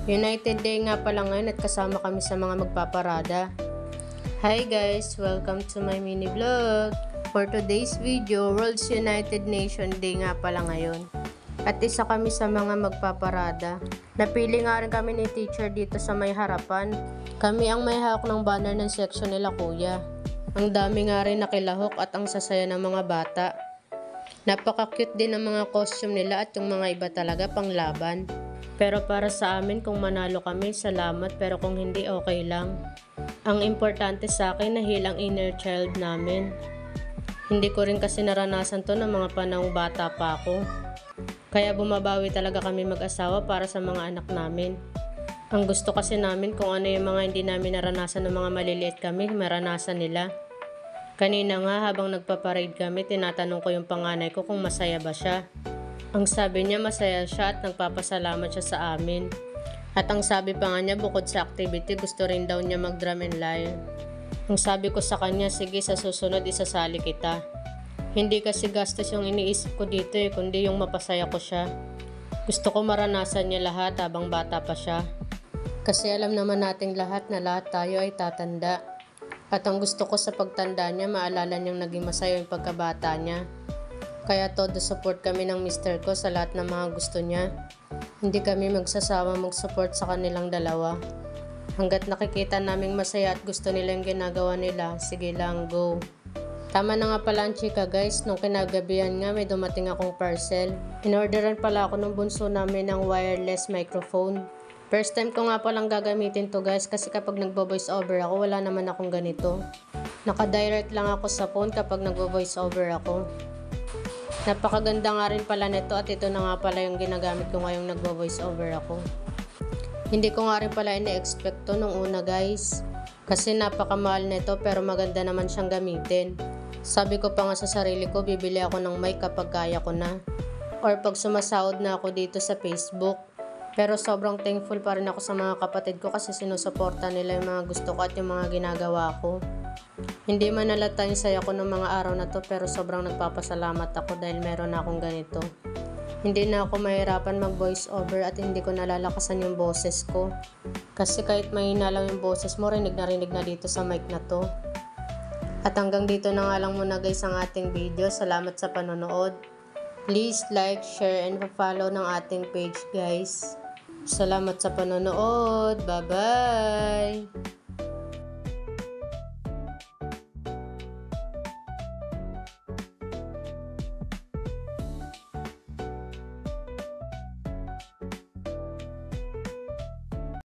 United Day nga pala ngayon at kasama kami sa mga magpaparada. Hi guys! Welcome to my mini vlog. For today's video, World's United Nation Day nga pala ngayon. At isa kami sa mga magpaparada. Napili nga rin kami ni teacher dito sa may harapan. Kami ang may hawak ng banner ng section nila kuya. Ang dami nga rin nakilahok at ang sasaya ng mga bata. Napaka-cute din ang mga costume nila at yung mga iba talaga panglaban. Pero para sa amin, kung manalo kami, salamat, pero kung hindi, okay lang. Ang importante sa akin, nahilang inner child namin. Hindi ko rin kasi naranasan to ng mga panahong bata pa ako. Kaya bumabawi talaga kami mag-asawa para sa mga anak namin. Ang gusto kasi namin kung ano yung mga hindi namin naranasan ng mga maliliit kami, maranasan nila. Kanina nga habang nagpaparade kami, tinatanong ko yung panganay ko kung masaya ba siya. Ang sabi niya masaya siya at nagpapasalamat siya sa amin. At ang sabi pa nga niya bukod sa activity gusto rin daw niya mag-drum and lyre. Ang sabi ko sa kanya, sige sa susunod isasali kita. Hindi kasi gastos yung iniisip ko dito kundi yung mapasaya ko siya. Gusto ko maranasan niya lahat habang bata pa siya. Kasi alam naman nating lahat na lahat tayo ay tatanda. At ang gusto ko sa pagtanda niya, maalala niyang naging masaya yung pagkabata niya. Kaya todo support kami ng mister ko sa lahat ng mga gusto niya. Hindi kami magsasawa mag-support sa kanilang dalawa. Hanggat nakikita naming masaya at gusto nilang ginagawa nila, sige lang, go. Tama na nga pala ang chika guys, nung kinagabihan nga may dumating akong parcel. In-orderan pala ako ng bunso namin ng wireless microphone. First time ko nga palang gagamitin to guys kasi kapag nagbo-voice over ako, wala naman akong ganito. Naka-direct lang ako sa phone kapag nagbo-voice over ako. Napakaganda nga rin pala nito at ito na nga pala yung ginagamit ko ngayong nagvo-voice over ako. Hindi ko nga rin pala ina-expect to nung una guys. Kasi napakamahal nito pero maganda naman siyang gamitin. Sabi ko pa nga sa sarili ko, bibili ako ng mic kapag kaya ko na. Or pag sumasahod na ako dito sa Facebook. Pero sobrang thankful pa rin ako sa mga kapatid ko kasi sinusuporta nila yung mga gusto ko at yung mga ginagawa ko. Hindi man nalata yung saya ko ng mga araw na to pero sobrang nagpapasalamat ako dahil meron na akong ganito. Hindi na ako mahirapan mag voice over at hindi ko nalalakasan yung boses ko. Kasi kahit mahina lang yung boses mo, rinig na dito sa mic na to. At hanggang dito na nga lang muna guys ang ating video. Salamat sa panonood. Please like, share, and follow ng ating page guys. Salamat sa panonood. Bye-bye!